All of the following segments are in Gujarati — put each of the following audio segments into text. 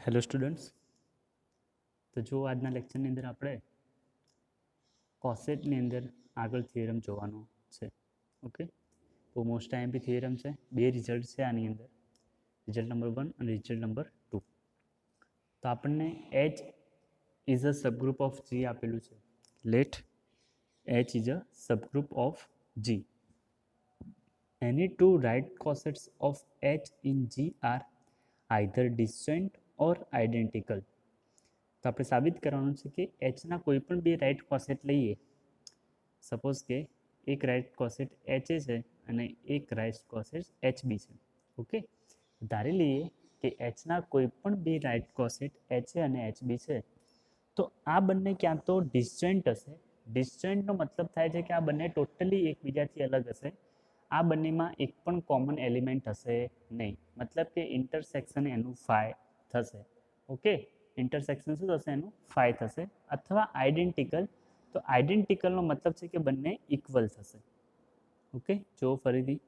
હેલો સ્ટુડન્ટ્સ, તો જો આજના લેક્ચરની અંદર આપણે કોસેટની અંદર આગળ થિયરમ જોવાનો છે. ઓકે, તો મોસ્ટ આઈએમપી થિયરમ છે. બે રિઝલ્ટ છે આની અંદર, રિઝલ્ટ નંબર 1 અને રિઝલ્ટ નંબર 2. તો આપણને H is a subgroup of G આપેલું છે. Let H is a subgroup of G. Any two right cosets of H in G are either disjoint or identical. તો આપણે સાબિત કરવાનું છે કે એચના કોઈ પણ બે રાઇટ કોસેટ લઈએ. સપોઝ કે એક રાઇટ કોસેટ એચ એ છે અને એક રાઇટ કોસેટ એચ બી છે. ઓકે, ધારી લઈએ કે એચના કોઈ પણ બે રાઇટ કોસેટ એચ એ અને એચ બી છે, તો આ બંને ક્યાં તો ડિસજોઇન્ટ હશે. ડિસજોઇન્ટનો મતલબ થાય છે કે આ બંને ટોટલી એકબીજાથી અલગ હશે. આ બંનેમાં એક પણ કોમન એલિમેન્ટ હશે નહીં, મતલબ કે ઇન્ટરસેક્શન એનું ફાય થશે. ઓકે, ઇન્ટરસેક્શન શું થશે એનું ફાય થશે. અથવા આઇડેન્ટિકલ, તો આઇડેન્ટિકલનો મતલબ છે કે બંને ઇક્વલ થશે. ઓકે, જો ફરીથી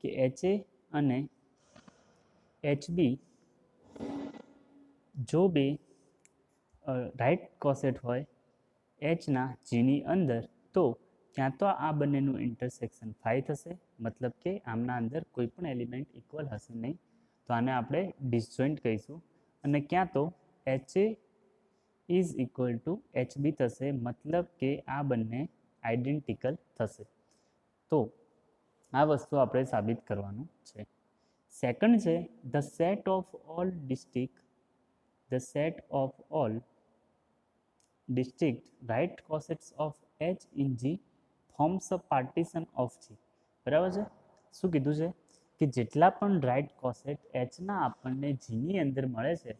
કે એચ એ અને એચ બી જો બે રાઇટ કોસેટ હોય એચના જીની અંદર, તો ક્યાં તો આ બંનેનું ઇન્ટરસેક્શન ફાય થશે, મતલબ કે આમના અંદર કોઈ પણ એલિમેન્ટ ઇક્વલ હશે નહીં, તો આને આપણે ડિસજોઇન્ટ કહીશું. અને ક્યાં તો H A is equal to H B થશે, મતલબ કે આ બંને આઇડેન્ટિકલ થશે. તો આ વસ્તુ આપણે સાબિત કરવાનું છે. સેકન્ડ છે the set of all distinct right cosets of H in G forms a partition of G. બરાબર છે. શું કીધું છે કે જેટલા પણ રાઇટ કોસેટ એચના આપણને જીની અંદર મળે છે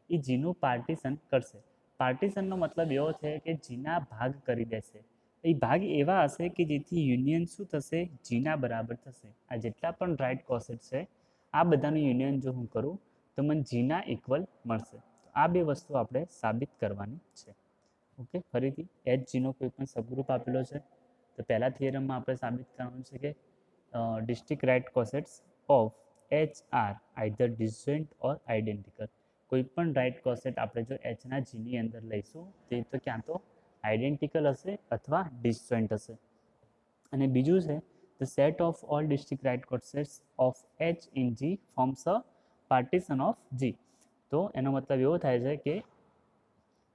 એ જીનું પાર્ટીશન કરશે. પાર્ટીશનનો મતલબ એવો છે કે જીના ભાગ કરી દેશે. એ ભાગ એવા હશે કે જેથી યુનિયન શું થશે, જીના બરાબર થશે. આ જેટલા પણ રાઇટ કોસેટ છે આ બધાનું યુનિયન જો હું કરું તો મને જીના ઇક્વલ મળશે. આ બે વસ્તુ આપણે સાબિત કરવાની છે. ઓકે, ફરીથી એચ જીનો કોઈ પણ સબગ્રુપ આપેલો છે, તો પહેલા થિયરમમાં આપણે સાબિત કરવાનું છે કે distinct right cosets of H are either disjoint or identical. કોઈ પણ રાઇટ કોસેટ આપણે જો એચના જીની અંદર લઈશું તે તો ક્યાં તો આઇડેન્ટિકલ હશે અથવા ડિસજોઇન્ટ હશે. અને બીજું છે the set of all distinct right cosets of H in G forms a partition of G. તો એનો મતલબ એવો થાય છે કે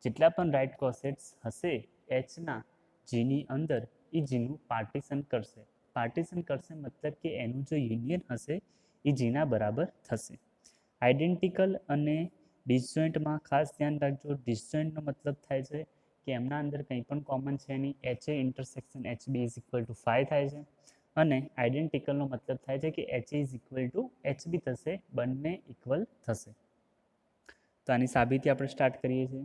જેટલા પણ રાઇટ કોસેટ્સ હશે એચના જીની અંદર એ જીનું પાર્ટીશન કરશે. પાર્ટીશન કરશે મતલબ કે એનું જો યુનિયન હશે એ જીના બરાબર થશે. આઇડેન્ટિકલ અને ડિસજોઇન્ટમાં ખાસ ધ્યાન રાખજો. ડિસજોઇન્ટનો મતલબ થાય છે કે એમના અંદર કંઈ પણ કોમન છે નહીં, H A intersection H B is equal to phi થાય છે. અને આઇડેન્ટિકલનો મતલબ થાય છે કે H A is equal to H B થશે, બંને ઇક્વલ થશે. તો આની સાબિતી આપણે સ્ટાર્ટ કરીએ છીએ.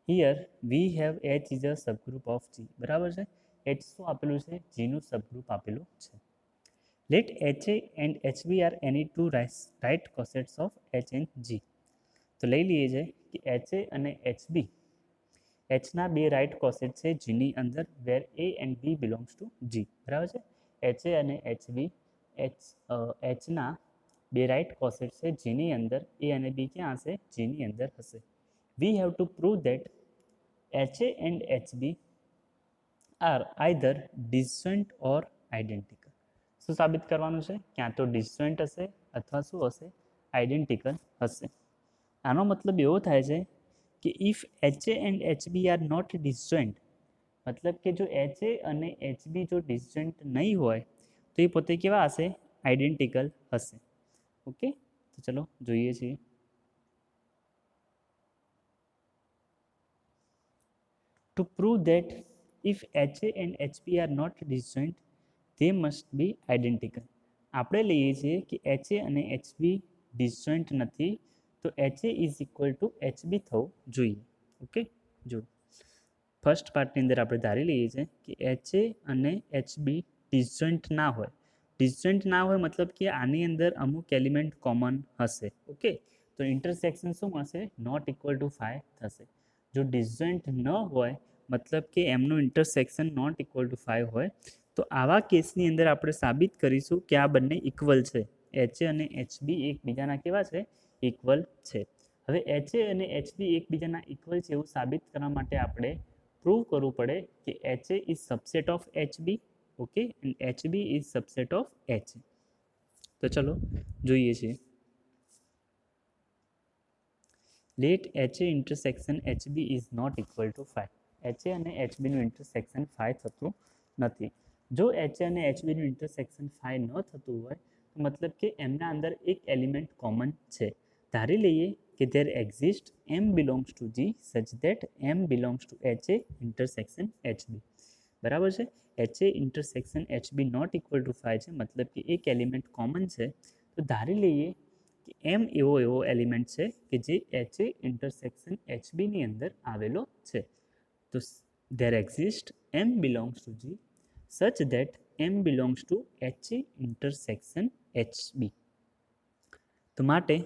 Here we have H is a subgroup of G. બરાબર છે, એચ શું આપેલું છે, જીનું સબગ્રુપ આપેલું છે. Let H a and H b are any two right cosets of H and G. તો લઈ લઈએ છે કે એચ એ અને એચ બી એચના બે રાઇટ કોસેટ છે જીની અંદર, વેર એ and B belongs to G. બરાબર છે, એચ એ અને એચ બી એચના બે રાઇટ કોસેટ છે જીની અંદર, એ અને બી ક્યાં હશે, જીની અંદર હશે. We have to prove that HA and HB are either disjoint or identical. શું સાબિત કરવાનું છે? ક્યાં તો ડિસજોઇન્ટ હશે અથવા શું હશે, આઇડેન્ટિકલ હશે. આનો મતલબ એવો થાય છે કે if HA and HB are not disjoint, મતલબ કે જો HA અને HB જો ડિસજોઇન્ટ નહીં હોય તો એ પોતે કેવા હશે, આઇડેન્ટિકલ હશે. ઓકે, તો ચલો જોઈએ છીએ. To prove that if HA and HB are not disjoint, they must be identical. આપણે લઈએ છીએ કે HA અને HB ડિસજોઇન્ટ નથી, તો HA is equal to HB થવું જોઈએ. ઓકે, જો ફર્સ્ટ પાર્ટની અંદર આપણે ધારી લઈએ છીએ કે HA અને HB ડિસજોઇન્ટ ના હોય. ડિસજોઇન્ટ ના હોય મતલબ કે આની અંદર અમુક એલિમેન્ટ કોમન હશે. ઓકે, તો ઇન્ટરસેક્શન શું મળશે, નોટ ઇક્વલ ટુ ફાય થશે. જો ડિસજોઇન્ટ ન હોય મતલબ કે એમનું intersection not equal to phi હોય, તો આવા કેસની અંદર આપણે સાબિત કરીશું કે આ બંને ઇક્વલ છે. એચ એ અને એચ બી એકબીજાના કેવા છે, ઇક્વલ છે. હવે HA અને HB એકબીજાના ઇક્વલ છે એવું સાબિત કરવા માટે આપણે પ્રૂવ કરવું પડે કે HA is subset of HB, okay, and HB is subset of HA. તો ચલો જોઈએ છીએ. Let HA intersection HB is not equal to 5. HA અને HB નું ઇન્ટરસેક્શન 5 થતું નથી. જો HA અને HB નું ઇન્ટરસેક્શન 5 ન થતું હોય તો મતલબ કે એમના અંદર એક એલિમેન્ટ કોમન છે. ધારી લઈએ કે there exists M belongs to G such that M belongs to HA intersection HB. બરાબર છે. HA intersection HB not equal to 5 છે, મતલબ કે એક એલિમેન્ટ કોમન છે. તો ધારી લઈએ કે M એવો એલિમેન્ટ છે કે જે HA intersection HB ની અંદર આવેલો છે. તો there exists M belongs to G such that M belongs to HA intersection HB. તો માટે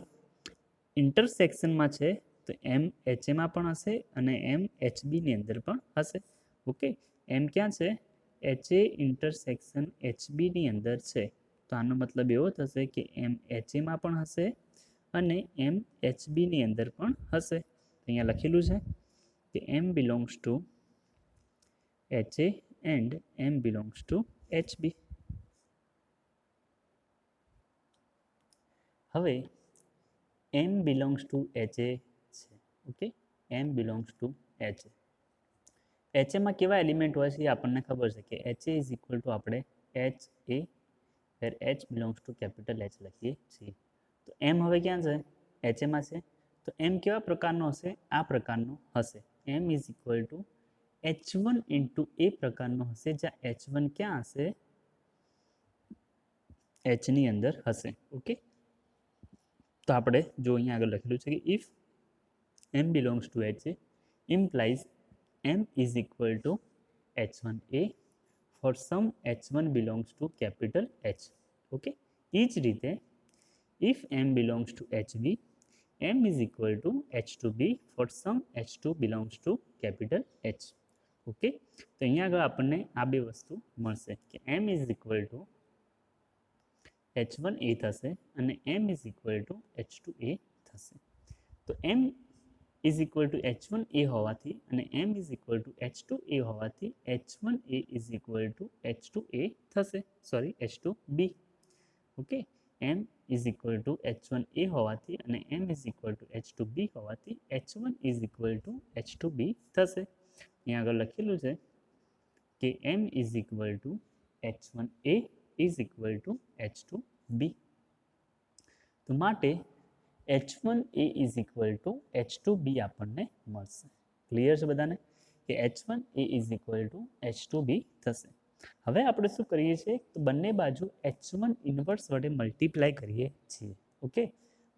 ઇન્ટરસેક્શનમાં છે તો એમ એચએમાં પણ હશે અને એમ એચબીની અંદર પણ હશે. ઓકે, એમ ક્યાં છે? HA ઇન્ટરસેક્શન HBની અંદર છે. તો આનો મતલબ એવો થશે કે એમ HAમાં પણ હશે અને એમ HBની અંદર પણ હશે. અહીંયા લખેલું છે કે M belongs to HA and M belongs to HB. હવે M belongs to HA છે. Okay, M belongs to HA. HA માં કેવા એલિમેન્ટ હોય છે એ આપણને ખબર છે કે HA ઇઝ ઇક્વલ ટુ આપણે HA where H belongs to capital H લખીએ છીએ. તો M હવે ક્યાં છે? HAમાં છે. તો M કેવા પ્રકારનો હશે? આ પ્રકારનો હશે. M is equal to H1 into એ પ્રકારનો હશે, જ્યાં H1 ક્યાં હશે? Hની અંદર હશે. ઓકે, તો આપણે જો અહીંયા આગળ લખેલું છે કે if M belongs to HA implies M is equal to H1A for some H1 belongs to capital H. Okay, એ જ રીતે if M belongs to HB M is equal to H2B for some H2 belongs to capital H. Okay, તો અહીંયા આગળ આપણને આ બે વસ્તુ મળશે કે M is equal to H1A થશે અને M is equal to H2A થશે. તો M is equal to H1A હોવાથી અને M is equal to H2A હોવાથી H1A is equal to H2A થશે, sorry H2B. Okay, M is equal to H1A હોવાથી અને M is equal to H2B હોવાથી H1 is equal to H2B થશે. અહીંયા આગળ લખેલું છે કે M is equal to H1A is equal to H2B. તો માટે H1A is equal to H2B આપણને મળશે. ક્લિયર છે બધાને કે H1A is equal to H2B થશે. હવે આપણે શું કરીએ છીએ તો બંને બાજુ H1 ઇન્વર્સ વડે મલ્ટીપ્લાય કરીએ છીએ. Okay,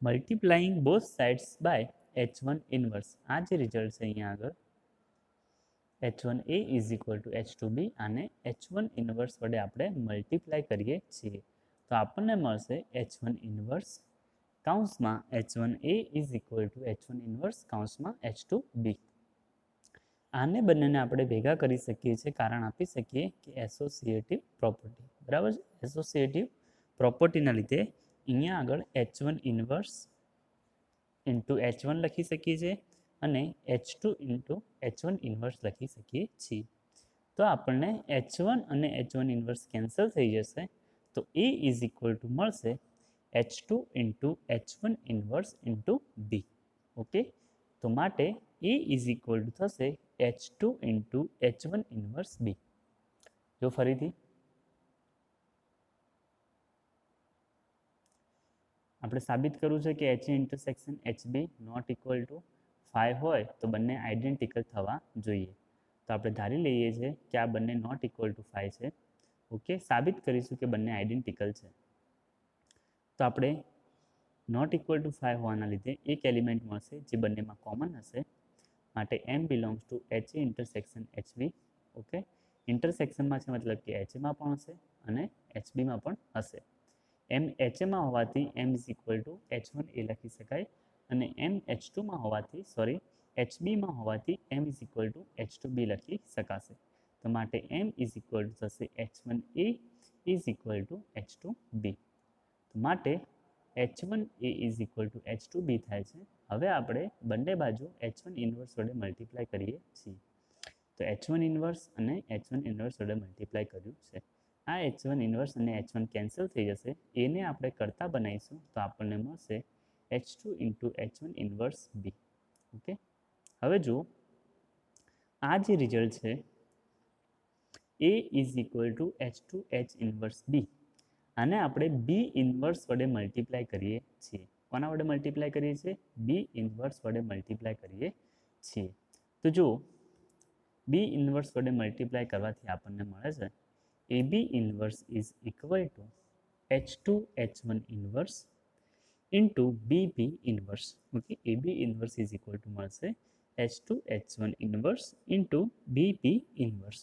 multiplying both sides by H1 inverse. આ જે રિઝલ્ટ છે અહીંયા આગળ H1A is equal to H2B અને H1 ઇન્વર્સ વડે આપણે મલ્ટીપ્લાય કરીએ છીએ તો આપણને મળશે H1 ઇન્વર્સ કાઉન્સમાં H1A is equal to H1 inverse કાઉન્સમાં H2B. આને બંનેને આપણે ભેગા કરી શકીએ છીએ, કારણ આપી શકીએ કે એસોસિએટિવ પ્રોપર્ટી. બરાબર છે, એસોસિએટિવ પ્રોપર્ટીના લીધે અહીંયા આગળ H1 ઇન્વર્સ ઇન્ટુ H1 લખી શકીએ છીએ અને H2 ઇન્ટુ H1 ઇન્વર્સ લખી શકીએ છીએ. તો આપણને H1 અને H1 ઇન્વર્સ કેન્સલ થઈ જશે તો A ઇઝ ઇક્વલ ટુ મળશે H2 into H1 inverse into B. Okay, તો માટે A ઇઝ ઇક્વલ ટુ થશે H2 into H1 inverse B. જો ફરીથી આપણે સાબિત કરવું છે કે HA intersection HB not equal to 5 હોય તો બંને આઈડેન્ટિકલ થવા જોઈએ. તો આપણે ધારી લઈએ છીએ કે આ બંને નોટ ઇક્વલ ટુ 5 છે. ઓકે, સાબિત કરીશું કે બંને આઈડેન્ટિકલ છે. તો આપણે નોટ ઇક્વલ ટુ 5 હોવાના લીધે એક એલિમેન્ટ મળશે જે બંનેમાં કોમન હશે. માટે M belongs to HA intersection HB. Okay, ઇન્ટરસેક્શનમાં છે મતલબ કે HAમાં પણ હશે અને HBમાં પણ હશે. M HAમાં હોવાથી M is equal two H1A લખી શકાય અને M H2માં હોવાથી HBમાં હોવાથી M is equal two H2B લખી શકાશે. તો માટે M ઇઝ ઇક્વલ ટુ થશે H1A is equal two H2B. તો માટે H1A is equal two H2B થાય છે. હવે આપણે બંને બાજુ H1 ઇન્વર્સ વડે મલ્ટીપ્લાય કરીએ છીએ. તો H1 ઇન્વર્સ અને H1 ઇન્વર્સ વડે મલ્ટીપ્લાય કર્યું છે. આ H1 ઇન્વર્સ અને H1 કેન્સલ થઈ જશે. એને આપણે કરતા બનાવીશું તો આપણને મળશે H2 into H1 inverse B. Okay, હવે જુઓ આ જે રિઝલ્ટ છે A is equal two H2 H inverse B. આને આપણે B ઇન્વર્સ વડે મલ્ટીપ્લાય કરીએ છીએ. કોના વડે મલ્ટીપ્લાય કરીએ છીએ? B ઇન્વર્સ વડે મલ્ટીપ્લાય કરીએ છીએ. તો જુઓ B ઇન્વર્સ વડે મલ્ટીપ્લાય કરવાથી આપણને મળે છે AB inverse is equal two H2 H1 inverse into BB inverse. Okay, AB inverse is equal two મળશે H2 H1 inverse into BB inverse.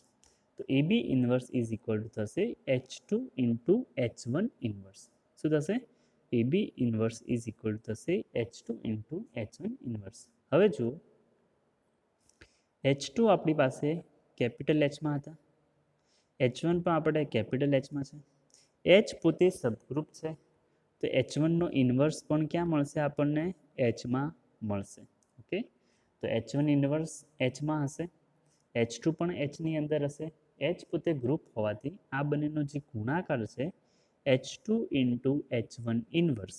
તો AB inverse is equal two થશે H2 ઇન્ટુ H1 ઇન્વર્સ. શું થશે? AB inverse is equal two થશે H2 ઇન્ટુ H1 ઇન્વર્સ. હવે જુઓ H2 આપણી પાસે કેપિટલ Hમાં હતા, H1 પણ આપણે કેપિટલ Hમાં છે. H પોતે સબગ્રુપ છે તો H1 નો ઇન્વર્સ પણ ક્યાં મળશે આપણને? Hમાં મળશે. ઓકે, તો H1 ઇન્વર્સ Hમાં હશે, H2 પણ Hની અંદર હશે. H પોતે ગ્રુપ હોવાથી આ બંનેનો જે ગુણાકાર છે H2 ઇન્ટુ H1 ઇન્વર્સ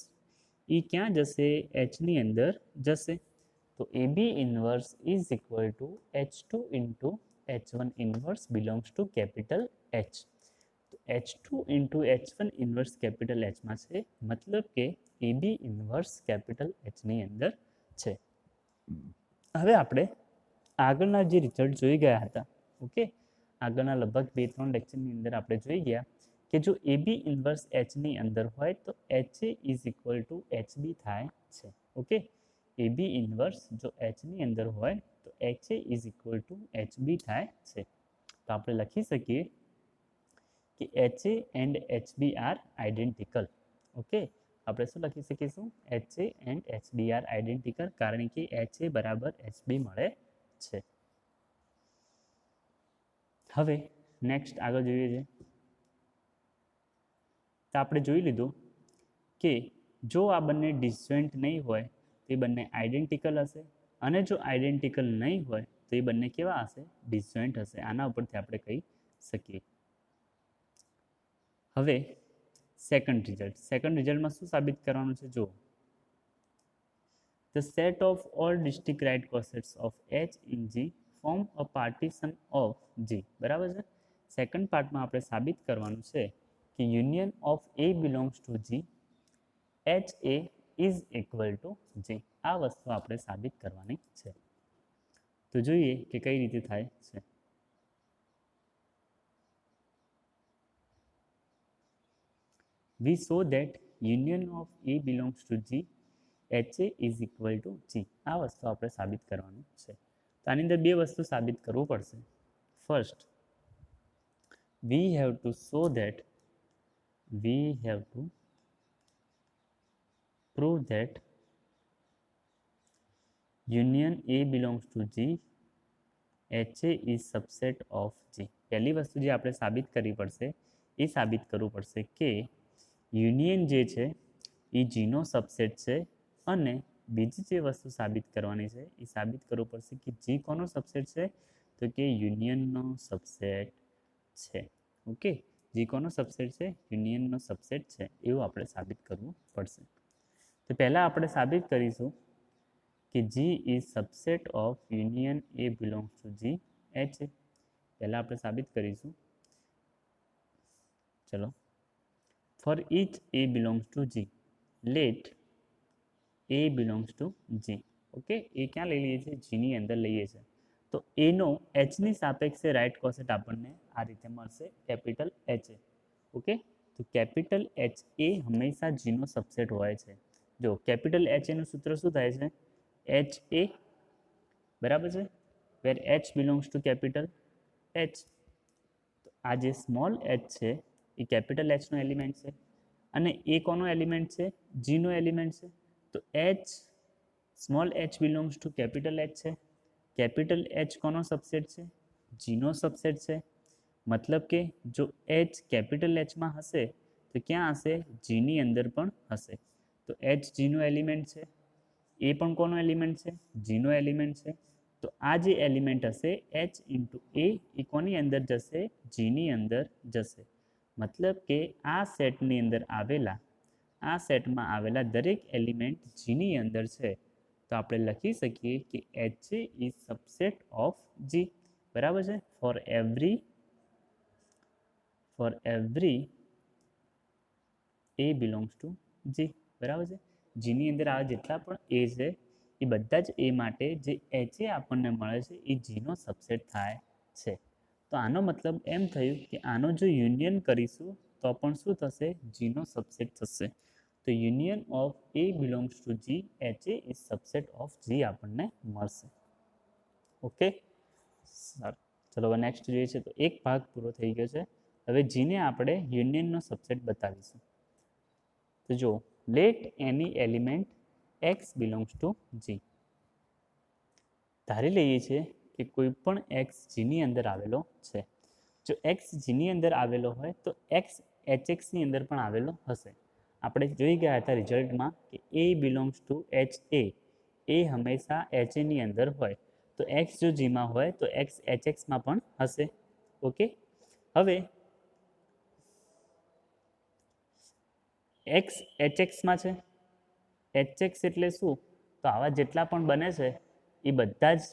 એ ક્યાં જશે? Hની અંદર જશે. તો AB inverse is equal two H2 into H1 inverse belongs to capital H. તો H2 into H1 inverse capital Hમાં છે, મતલબ કે AB ઇન્વર્સ કેપિટલ Hની અંદર છે. હવે આપણે આગળના જે રિઝલ્ટ જોઈ ગયા હતા, ઓકે, આગળના લગભગ 2-3 લેક્ચરની અંદર આપણે જોઈ ગયા કે જો AB ઇન્વર્સ Hની અંદર હોય તો HA is equal to HB થાય છે. ઓકે, AB ઇન્વર્સ જો Hની અંદર હોય તો HA is equal to HB થાય છે. તો આપણે લખી શકીએ કે HA and HB are identical. Okay, આપણે શું લખી શકીશું? HA and HB are identical, કારણ કે HA બરાબર HB મળે છે. હવે નેક્સ્ટ આગળ જોઈએ છે તો આપણે જોઈ લીધું કે જો આ બંને ડિસજોઇન્ટ નહીં હોય તો એ બંને આઇડેન્ટિકલ હશે, અને જો આઇડેન્ટિકલ નહીં હોય તો એ બંને કેવા હશે? ડિસજોઇન્ટ હશે. આના ઉપરથી આપણે કહી શકીએ. હવે સેકન્ડ રિઝલ્ટમાં શું સાબિત કરવાનું છે? જો the set of all distinct right cosets of H in G form a partition of G. બરાબર છે. સેકન્ડ પાર્ટમાં આપણે સાબિત કરવાનું છે કે union of A belongs to G, HA is equal to G. આ વસ્તુ આપણે સાબિત કરવાની છે. તો જોઈએ કે કઈ રીતે થાય છે. We show that union of A belongs to G, HA is equal to G. આ વસ્તુ આપણે સાબિત કરવાનું છે. તો આની અંદર બે વસ્તુ સાબિત કરવું પડશે. First, we have to prove that union A belongs to G, HA is subset of G. પહેલી વસ્તુ જે આપણે સાબિત કરવી પડશે એ સાબિત કરવું પડશે કે યુનિયન જે છે એ જીનો સબસેટ છે, અને બીજી જે વસ્તુ સાબિત કરવાની છે એ સાબિત કરવું પડશે કે જી કોનો સબસેટ છે? તો કે યુનિયનનો સબસેટ છે. ઓકે, જી કોનો સબસેટ છે? યુનિયનનો સબસેટ છે, એવું આપણે સાબિત કરવું પડશે. તો પહેલાં આપણે સાબિત કરીશું કે G is subset of union A belongs to G HA. પહેલાં આપણે સાબિત કરીશું. ચલો, for each A belongs to G, let A belongs to G. Okay, એ ક્યાં લઈ લઈએ છીએ? જીની અંદર લઈએ છીએ. તો એનો Hની સાપેક્ષે રાઇટ કોસેટ આપણને આ રીતે મળશે, કેપિટલ HA. ઓકે, તો કેપિટલ HA હંમેશા જીનો સબસેટ હોય છે. જો કેપિટલ HA નું સૂત્ર શું થાય છે? HA, બરાબર છે, વેર H belongs to capital H. તો આ જે સ્મોલ h છે એ કેપિટલ H નો એલિમેન્ટ છે, અને એ કોનો એલિમેન્ટ છે? જીનો એલિમેન્ટ છે. તો H, small h belongs to capital H છે. કેપિટલ H કોનો સબસેટ છે? જીનો સબસેટ છે. મતલબ કે જો H કેપિટલ Hમાં હશે તો ક્યાં હશે? જીની અંદર પણ હશે. તો H જીનો એલિમેન્ટ છે. એ પણ કોનો એલિમેન્ટ છે? જીનો એલિમેન્ટ છે. તો આ જે એલિમેન્ટ હશે એચ ઇન્ટુ એ કોની અંદર જશે? જીની અંદર જશે. મતલબ કે આ સેટની અંદર આ સેટમાં આવેલા દરેક એલિમેન્ટ જીની અંદર છે. તો આપણે લખી શકીએ કે H is subset of G. બરાબર છે? For every a belongs to G. બરાબર છે? જીની અંદર આ જેટલા પણ એ છે એ બધા જ એ માટે જે એચ આપણને મળે છે એ જીનો સબસેટ થાય છે. તો આનો મતલબ એમ થયું કે આનો જો યુનિયન કરીશું તો પણ શું થશે? જીનો સબસેટ થશે. તો union of A belongs to G, H A is subset of G આપણને મળશે. ઓકે, સારું. ચલો હવે નેક્સ્ટ જોઈએ છે. તો એક ભાગ પૂરો થઈ ગયો છે. હવે જીને આપણે યુનિયનનો સબસેટ બતાવીશું. તો જો let any element x belongs to G. ધારી લઈએ છીએ કે કોઈ પણ એક્સ જીની અંદર આવેલો છે. જો એક્સ જીની અંદર આવેલો હોય તો એક્સ એચએક્સની અંદર પણ આવેલો હશે. આપણે જોઈ ગયા હતા રિઝલ્ટમાં કે એ બિલોંગ્સ ટુ એચ એ હંમેશા એચ એની અંદર હોય. તો એક્સ જો જીમાં હોય તો એક્સ એચએક્સમાં પણ હશે. ઓકે, હવે એક્સ એચએક્સમાં છે. એચએક્સ એટલે શું? તો આવા જેટલા પણ બને છે એ બધા જ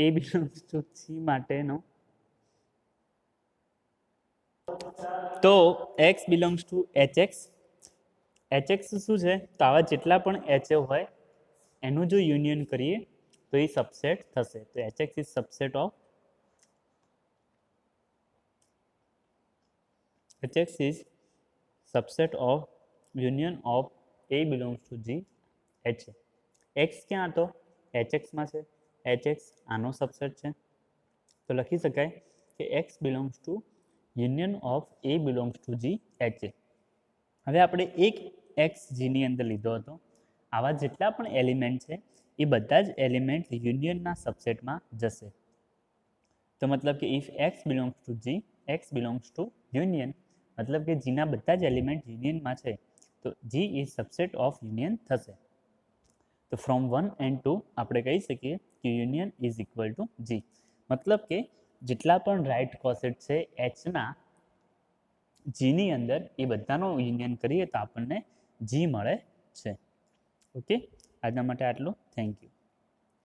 એ બિલોંગ્સ ટુ સી માટેનો. તો x belongs two HX. HX શું છે? તો આવા જેટલા પણ એચ હોય એનું જો યુનિયન કરીએ તો એ સબસેટ થશે. તો HX is subset of HX is subset of union of A belongs to G H. X ક્યાં હતો? HX માં છે. HX આનો સબસેટ છે. તો લખી શકાય કે X belongs to union of A belongs to G H. હવે આપણે એક X Gની અંદર લીધો હતો. આવા જેટલા પણ એલિમેન્ટ છે એ બધા જ એલિમેન્ટ યુનિયનના સબસેટમાં જશે. તો મતલબ કે if X belongs to G, X belongs to union, મતલબ કે જીના બધા જ એલિમેન્ટ યુનિયનમાં છે તો G is subset of union થશે. તો ફ્રોમ 1 and 2 આપણે કહી શકીએ કે union is equal two G. મતલબ કે જેટલા પણ રાઇટ કોસેટ છે એચના જીની અંદર એ બધાનો યુનિયન કરીએ તો આપણને જી મળે છે. ઓકે, આજના માટે આટલું. Thank you.